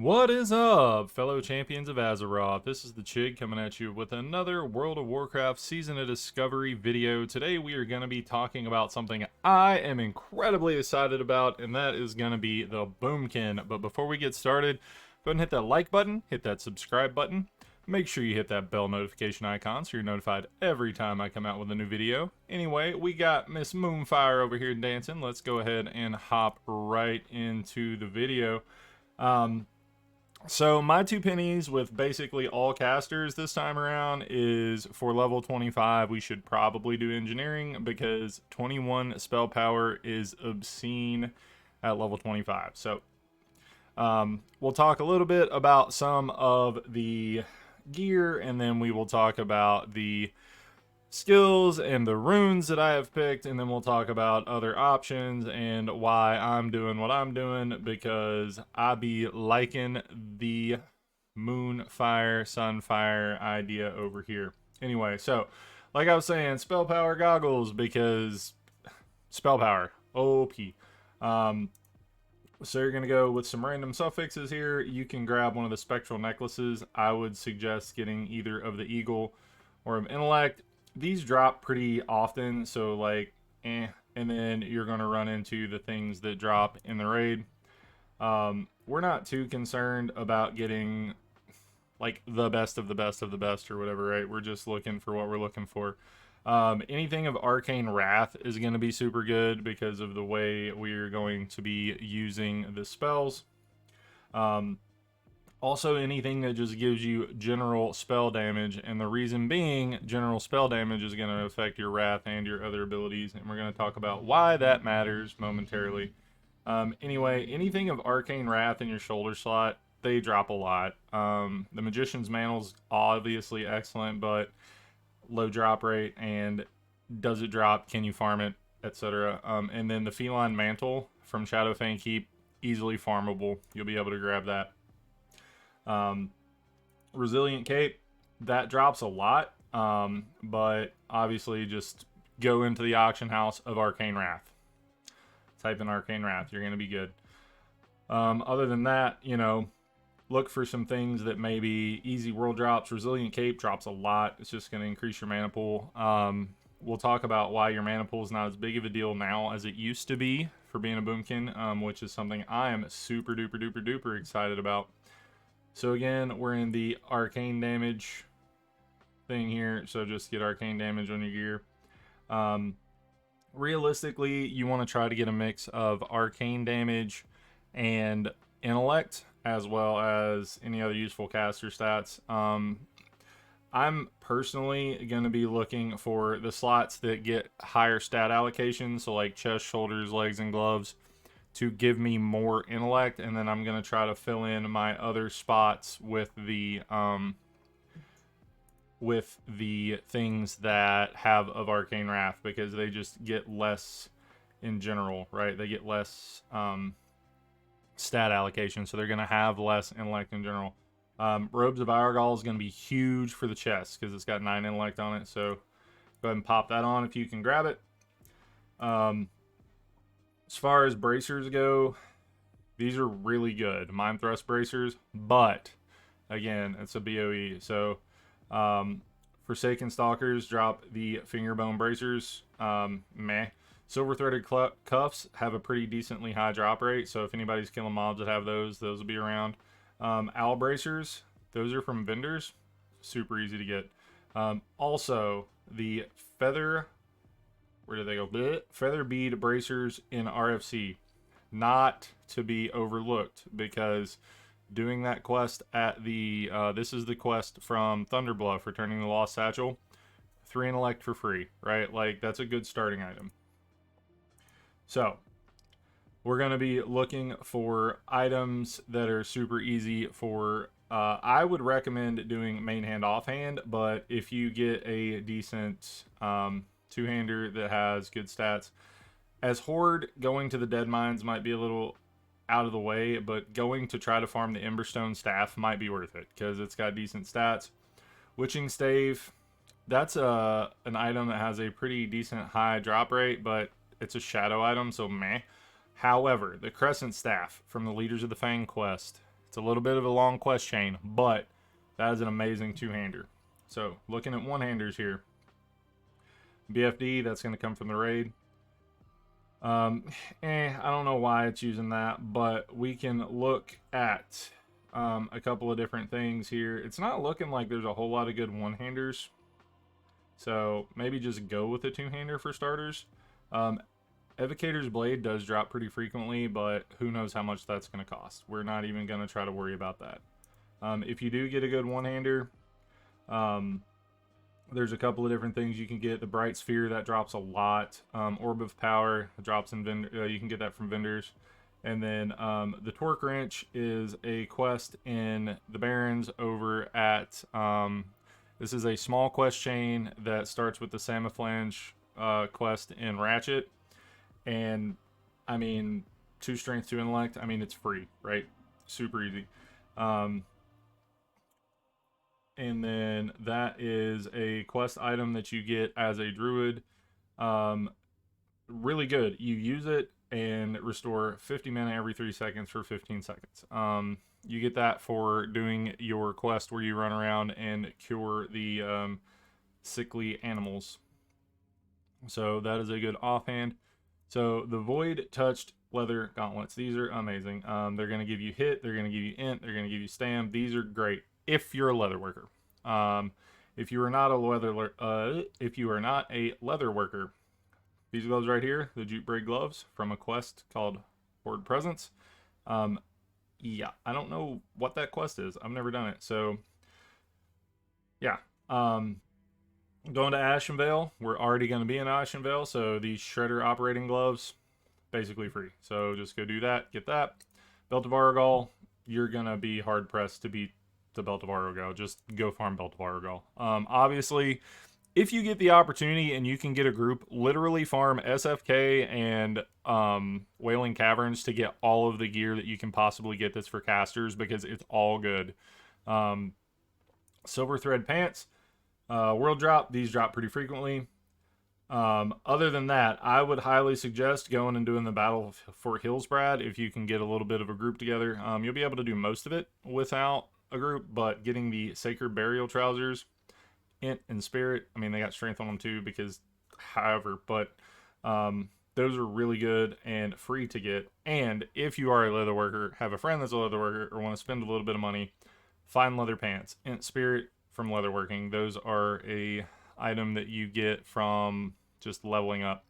What is up, fellow champions of Azeroth? This is the Chig coming at you with another World of Warcraft Season of Discovery video. Today we are going to be talking about something I am incredibly excited about, and that is going to be the Boomkin. But before we get started, go ahead and hit that like button, hit that subscribe button. Make sure you hit that bell notification icon so you're notified every time I come out with a new video. Anyway, we got Miss Moonfire over here dancing. Let's go ahead and hop right into the video. So my two pennies with basically all casters this time around is for level 25 we should probably do engineering because 21 spell power is obscene at level 25. So we'll talk a little bit about some of the gear, and then we will talk about the skills and the runes that I have picked, and then we'll talk about other options and why I'm doing what I'm doing, because I be liking the Moonfire, Sunfire idea over here. Anyway, so like I was saying, spell power goggles, because spell power, OP. So you're going to go with some random suffixes here. You can grab one of the spectral necklaces. I would suggest getting either of the eagle or of intellect. These drop pretty often, so like and then you're going to run into the things that drop in the raid. We're not too concerned about getting like the best of the best of the best or whatever, right? We're just looking for what we're looking for. Anything of Arcane Wrath is going to be super good because of the way we're going to be using the spells. Also, anything that just gives you general spell damage, and the reason being, general spell damage is going to affect your Wrath and your other abilities, and we're going to talk about why that matters momentarily. Anyway, anything of Arcane Wrath in your shoulder slot, they drop a lot. The Magician's Mantle's obviously excellent, but low drop rate, and does it drop, can you farm it, etc. And then the Feline Mantle from Shadowfang Keep, easily farmable. You'll be able to grab that. Resilient Cape, that drops a lot, but obviously just go into the auction house of Arcane Wrath. Type in Arcane Wrath, you're going to be good. Other than that, you know, look for some things that may be easy world drops. Resilient Cape drops a lot. It's just going to increase your mana pool. We'll talk about why your mana pool is not as big of a deal now as it used to be for being a Boomkin, which is something I am super duper duper duper excited about. So again, we're in the arcane damage thing here, so just get arcane damage on your gear. Realistically, you want to try to get a mix of arcane damage and intellect, as well as any other useful caster stats. I'm personally going to be looking for the slots that get higher stat allocation, so like chest, shoulders, legs, and gloves, to give me more intellect, and then I'm going to try to fill in my other spots with the things that have of Arcane Wrath, because they just get less in general, right? They get less stat allocation, so they're going to have less intellect in general. Robes of Argal is going to be huge for the chest because it's got 9 intellect on it, so go ahead and pop that on if you can grab it. As far as bracers go, these are really good. Mind Thrust bracers, but again, it's a BOE. So Forsaken Stalkers drop the Fingerbone bracers. Meh. Silver Threaded Cuffs have a pretty decently high drop rate, so if anybody's killing mobs that have those will be around. Owl bracers, those are from vendors. Super easy to get. Also, the Feather... Where did they go? Blech. Feather Bead bracers in RFC, not to be overlooked, because doing that quest at the this is the quest from Thunderbluff, returning the lost satchel, 3 intellect for free, right? Like, that's a good starting item. So we're going to be looking for items that are super easy for I would recommend doing main hand offhand, but if you get a decent two-hander that has good stats. As Horde, going to the Dead Mines might be a little out of the way, but going to try to farm the Emberstone Staff might be worth it because it's got decent stats. Witching Stave, that's an item that has a pretty decent high drop rate, but it's a shadow item, so meh. However, the Crescent Staff from the Leaders of the Fang quest, It's a little bit of a long quest chain, but that is an amazing two-hander. So looking at one-handers here, BFD, that's going to come from the raid. I don't know why it's using that, but we can look at a couple of different things here. It's not looking like there's a whole lot of good one-handers, so maybe just go with a two-hander for starters. Evocator's Blade does drop pretty frequently, but who knows how much that's going to cost. We're not even going to try to worry about that. If you do get a good one-hander, there's a couple of different things you can get. The Bright Sphere, that drops a lot. Orb of Power drops in vendor. You can get that from vendors. And then the Torque Wrench is a quest in the Barrens over at... this is a small quest chain that starts with the Samaflange quest in Ratchet. And, I mean, 2 strength, 2 intellect. I mean, it's free, right? Super easy. And then that is a quest item that you get as a druid. Really good. You use it and restore 50 mana every 3 seconds for 15 seconds. You get that for doing your quest where you run around and cure the sickly animals. So that is a good offhand. So the Void Touched Leather Gauntlets, these are amazing. They're going to give you hit, they're going to give you int, they're going to give you stam. These are great if you're a leather worker. If you are not a leather worker, these gloves right here, the Jute Braid gloves from a quest called Horde Presence. Yeah, I don't know what that quest is. I've never done it. So yeah, going to Ashenvale. We're already going to be in Ashenvale, so these Shredder operating gloves, basically free. So just go do that, get that. Belt of Argal, you're going to be hard pressed to beat the Belt of Argal. Just go farm Belt of Argal. Obviously, if you get the opportunity and you can get a group, literally farm SFK and Wailing Caverns to get all of the gear that you can possibly get that's for casters, because it's all good. Silver Thread Pants, World Drop, these drop pretty frequently. Other than that, I would highly suggest going and doing the Battle for Hillsbrad if you can get a little bit of a group together. You'll be able to do most of it without a group, but getting the Sacred Burial Trousers, Int and Spirit, I mean, they got strength on them too, because however, but those are really good and free to get. And if you are a leather worker, have a friend that's a leather worker, or want to spend a little bit of money, find leather pants. Int Spirit from leatherworking, those are a item that you get from just leveling up.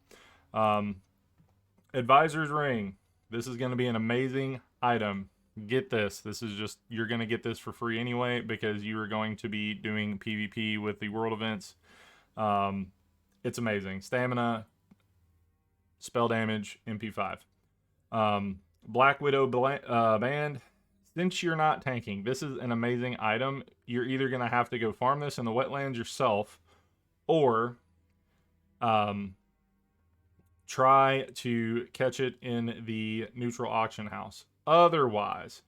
Advisor's Ring, this is going to be an amazing item. Get this. This is just, you're going to get this for free anyway, because you are going to be doing PvP with the world events. It's amazing. Stamina, spell damage, MP5. Black Widow Band. Since you're not tanking, this is an amazing item. You're either going to have to go farm this in the wetlands yourself, or try to catch it in the neutral auction house. Otherwise,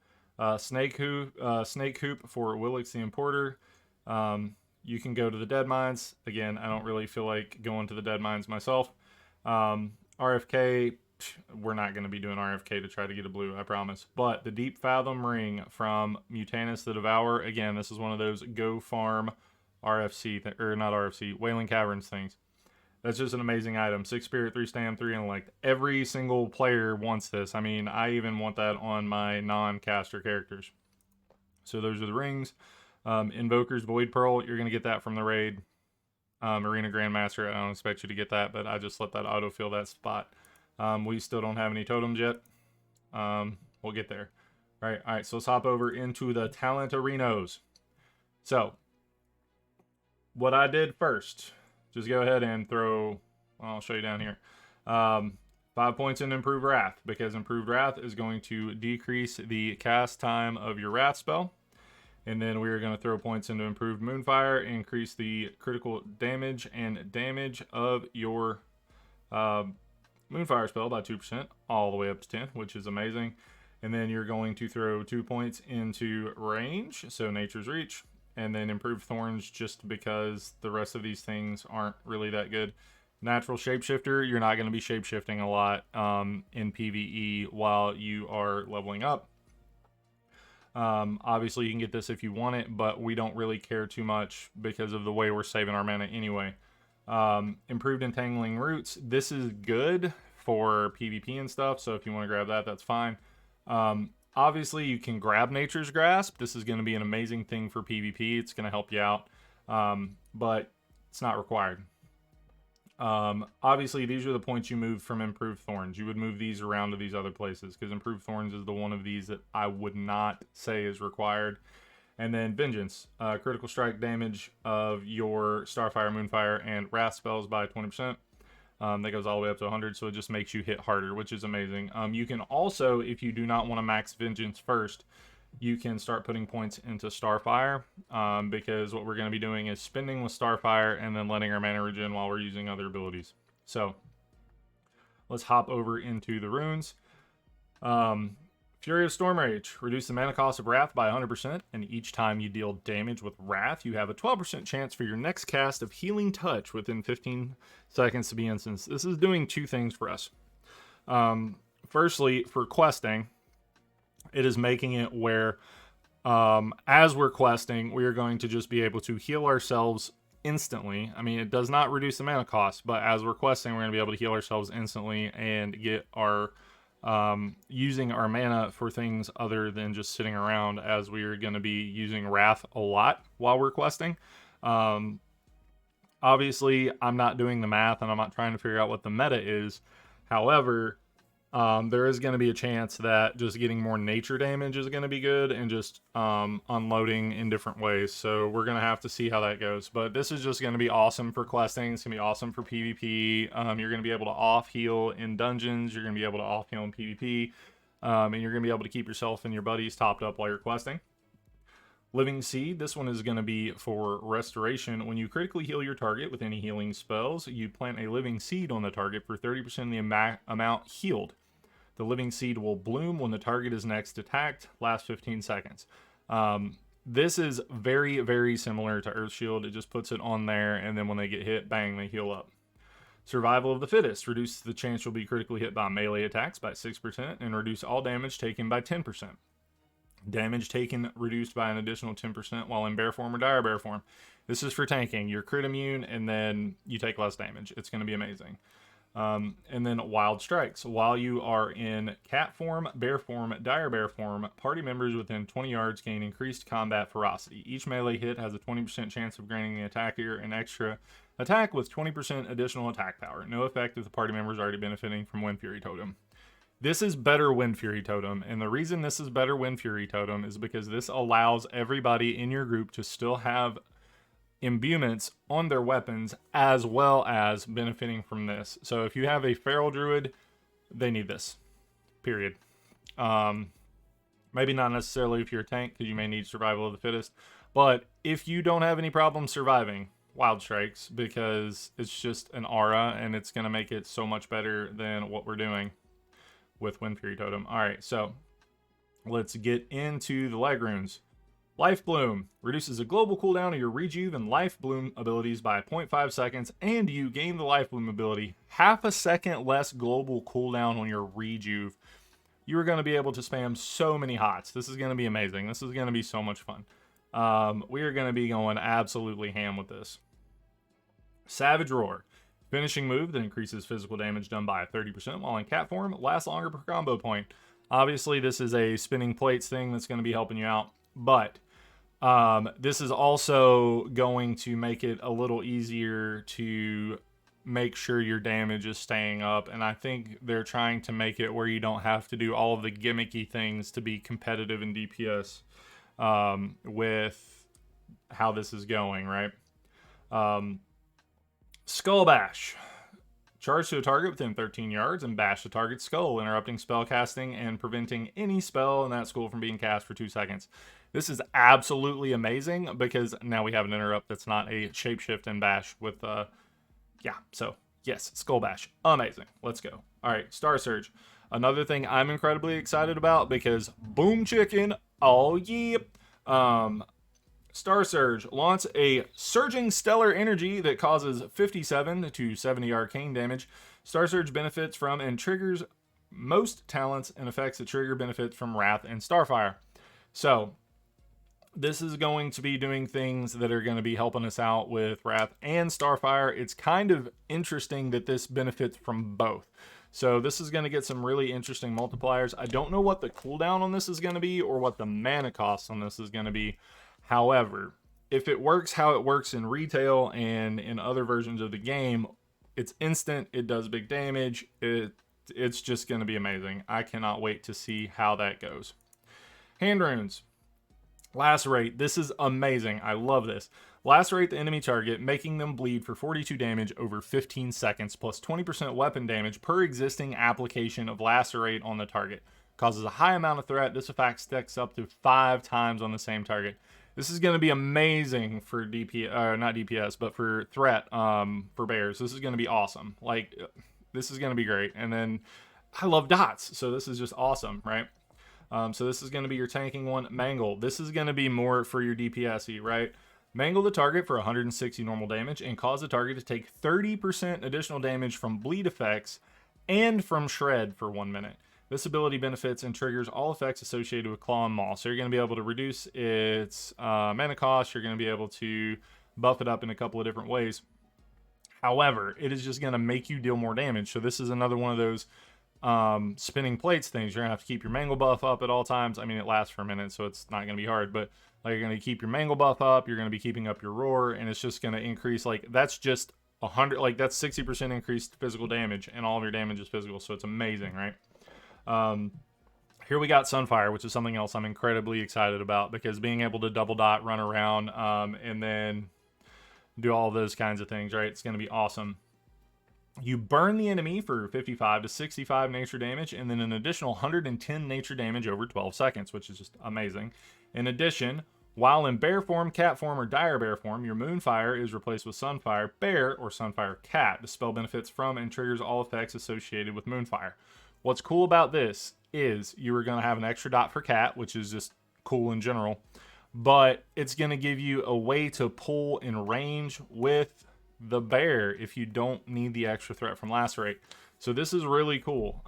Snake Hoop for Willix the Importer. You can go to the Dead Mines. Again, I don't really feel like going to the Dead Mines myself. RFK, we're not going to be doing RFK to try to get a blue, I promise. But the Deep Fathom Ring from Mutanus the Devourer. Again, this is one of those go farm RFC, or not RFC, Wailing Caverns things. That's just an amazing item. 6 Spirit, 3 Stam, 3 Intellect. Every single player wants this. I mean, I even want that on my non-caster characters. So those are the rings. Invoker's Void Pearl, you're going to get that from the raid. Arena Grandmaster, I don't expect you to get that, but I just let that autofill that spot. We still don't have any totems yet. We'll get there. All right, so let's hop over into the Talent Arenas. So, what I did first... just go ahead and throw, I'll show you down here, 5 points in Improved Wrath, because Improved Wrath is going to decrease the cast time of your Wrath spell. And then we are going to throw points into Improved Moonfire, increase the critical damage and damage of your Moonfire spell by 2%, all the way up to 10, which is amazing. And then you're going to throw 2 points into Range, so Nature's Reach. And then Improved Thorns, just because the rest of these things aren't really that good. Natural Shapeshifter, you're not going to be shapeshifting a lot in PvE while you are leveling up. Obviously, you can get this if you want it, but we don't really care too much because of the way we're saving our mana anyway. Improved Entangling Roots. This is good for PvP and stuff, so if you want to grab that, that's fine. Obviously, you can grab Nature's Grasp. This is going to be an amazing thing for PvP. It's going to help you out, but it's not required. Obviously, these are the points you move from Improved Thorns. You would move these around to these other places, because Improved Thorns is the one of these that I would not say is required. And then Vengeance. Critical strike damage of your Starfire, Moonfire, and Wrath spells by 20%. That goes all the way up to 100, so it just makes you hit harder, which is amazing. You can also, if you do not want to max Vengeance first, you can start putting points into Starfire, because what we're going to be doing is spending with Starfire and then letting our mana regen while we're using other abilities. So, let's hop over into the runes. Fury of Stormrage. Reduce the mana cost of Wrath by 100%, and each time you deal damage with Wrath, you have a 12% chance for your next cast of Healing Touch within 15 seconds to be instanced. This is doing two things for us. Firstly, for questing, it is making it where as we're questing, we are going to just be able to heal ourselves instantly. I mean, it does not reduce the mana cost, but as we're questing, we're going to be able to heal ourselves instantly and get our using our mana for things other than just sitting around, as we are going to be using Wrath a lot while we're questing. Obviously, I'm not doing the math and I'm not trying to figure out what the meta is. However, there is going to be a chance that just getting more nature damage is going to be good, and just unloading in different ways. So we're going to have to see how that goes. But this is just going to be awesome for questing. It's going to be awesome for PvP. You're going to be able to off-heal in dungeons. You're going to be able to off-heal in PvP. And you're going to be able to keep yourself and your buddies topped up while you're questing. Living Seed. This one is going to be for restoration. When you critically heal your target with any healing spells, you plant a Living Seed on the target for 30% of the amount healed. The Living Seed will bloom when the target is next attacked, last 15 seconds. This is very, very similar to Earth Shield. It just puts it on there, and then when they get hit, bang, they heal up. Survival of the Fittest. Reduces the chance you'll be critically hit by melee attacks by 6%, and reduce all damage taken by 10%. Damage taken reduced by an additional 10% while in bear form or dire bear form. This is for tanking. You're crit immune, and then you take less damage. It's going to be amazing. And then Wild Strikes. While you are in cat form, bear form, dire bear form, party members within 20 yards gain increased combat ferocity. Each melee hit has a 20% chance of granting the attacker an extra attack with 20% additional attack power. No effect if the party member is already benefiting from Wind Fury Totem. This is better Wind Fury Totem, and the reason this is better Wind Fury Totem is because this allows everybody in your group to still have imbuements on their weapons, as well as benefiting from this. So if you have a feral druid, they need this, period. Maybe not necessarily if you're a tank, because you may need survival of the fittest, but if you don't have any problem surviving, Wild Strikes, because it's just an aura and it's going to make it so much better than what we're doing with Wind Fury Totem. Alright, so let's get into the leg runes. Life Bloom reduces the global cooldown of your Rejuve and Life Bloom abilities by 0.5 seconds, and you gain the Life Bloom ability. Half a second less global cooldown on your Rejuve. You are going to be able to spam so many hots. This is going to be amazing. This is going to be so much fun. We are going to be going absolutely ham with this. Savage Roar. Finishing move that increases physical damage done by 30% while in cat form. Lasts longer per combo point. Obviously, this is a spinning plates thing that's going to be helping you out. But this is also going to make it a little easier to make sure your damage is staying up. And I think they're trying to make it where you don't have to do all of the gimmicky things to be competitive in DPS with how this is going, right? Skull Bash. Charge to a target within 13 yards and bash the target's skull, interrupting spell casting and preventing any spell in that skull from being cast for 2 seconds. This is absolutely amazing because now we have an interrupt that's not a shapeshift and bash with, so yes, Skull Bash. Amazing. Let's go. All right, Star Surge. Another thing I'm incredibly excited about because boom chicken, oh yeah. Star Surge launch a surging stellar energy that causes 57 to 70 arcane damage. Star Surge benefits from and triggers most talents and effects that trigger benefits from Wrath and Starfire. So this is going to be doing things that are going to be helping us out with Wrath and Starfire. It's kind of interesting that this benefits from both. So this is going to get some really interesting multipliers. I don't know what the cooldown on this is going to be or what the mana cost on this is going to be. However, if it works how it works in retail and in other versions of the game, it's instant, it does big damage, it's just going to be amazing. I cannot wait to see how that goes. Hand runes. Lacerate. This is amazing. I love this. Lacerate the enemy target, making them bleed for 42 damage over 15 seconds, plus 20% weapon damage per existing application of Lacerate on the target. Causes a high amount of threat. This effect stacks up to 5 times on the same target. This is going to be amazing for DPS, not DPS, but for threat for bears. This is going to be awesome. Like, this is going to be great. And then I love dots, so this is just awesome, right? So this is going to be your tanking one. Mangle. This is going to be more for your DPS-y, right? Mangle the target for 160 normal damage and cause the target to take 30% additional damage from bleed effects and from shred for 1 minute. This ability benefits and triggers all effects associated with Claw and Maul. So you're going to be able to reduce its mana cost. You're going to be able to buff it up in a couple of different ways. However, it is just going to make you deal more damage. So this is another one of those spinning plates things. You're gonna have to keep your mangle buff up at all times. I mean, it lasts for a minute, so it's not gonna be hard, but like, you're gonna keep your mangle buff up, you're gonna be keeping up your roar, and it's just gonna increase. Like, that's just 100, like, that's 60% increased physical damage, and all of your damage is physical, so it's amazing, right? Here we got Sunfire, which is something else I'm incredibly excited about, because being able to double dot, run around, and then do all those kinds of things, right? It's gonna be awesome. You burn the enemy for 55 to 65 nature damage, and then an additional 110 nature damage over 12 seconds, which is just amazing. In addition, while in bear form, cat form, or dire bear form, your Moonfire is replaced with Sunfire Bear or Sunfire Cat. The spell benefits from and triggers all effects associated with Moonfire. What's cool about this is you are going to have an extra dot for cat, which is just cool in general, but it's going to give you a way to pull in range with the bear if you don't need the extra threat from Lacerate. So this is really cool.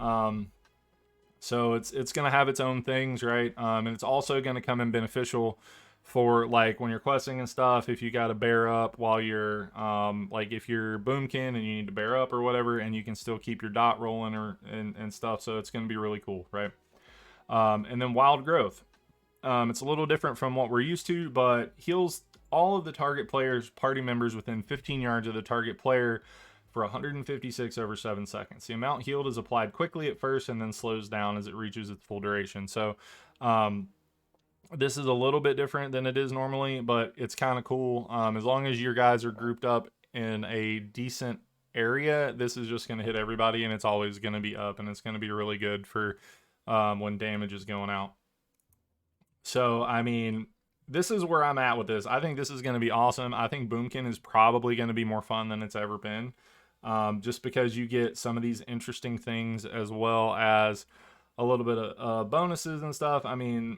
So it's going to have its own things, right? And it's also going to come in beneficial for, like, when you're questing and stuff, if you got to bear up while you're like, if you're boomkin and you need to bear up or whatever, and you can still keep your dot rolling and stuff. So it's going to be really cool, right? And then Wild Growth. It's a little different from what we're used to, but heals all of the target player's party members within 15 yards of the target player for 156 over 7 seconds. The amount healed is applied quickly at first and then slows down as it reaches its full duration. So this is a little bit different than it is normally, but it's kind of cool. As long as your guys are grouped up in a decent area, this is just going to hit everybody, and it's always going to be up, and it's going to be really good for when damage is going out. So, I mean, this is where I'm at with this. I think this is going to be awesome. I think Boomkin is probably going to be more fun than it's ever been. Just because you get some of these interesting things as well as a little bit of bonuses and stuff. I mean,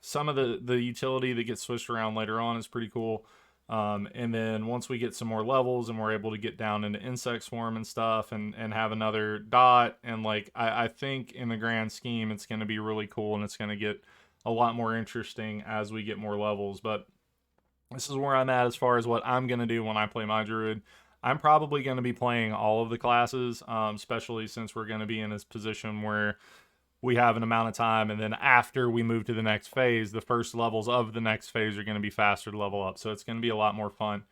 some of the utility that gets switched around later on is pretty cool. And then once we get some more levels and we're able to get down into Insect Swarm and stuff and have another dot, and like, I think in the grand scheme, it's going to be really cool, and it's going to get a lot more interesting as we get more levels. But this is where I'm at as far as what I'm going to do when I play my Druid. I'm probably going to be playing all of the classes, especially since we're going to be in this position where we have an amount of time, and then after we move to the next phase, the first levels of the next phase are going to be faster to level up. So it's going to be a lot more fun.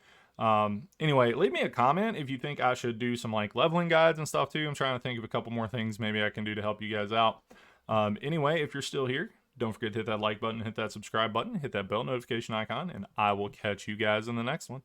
Anyway, leave me a comment if you think I should do some like leveling guides and stuff too. I'm trying to think of a couple more things maybe I can do to help you guys out. Anyway, if you're still here, don't forget to hit that like button, hit that subscribe button, hit that bell notification icon, and I will catch you guys in the next one.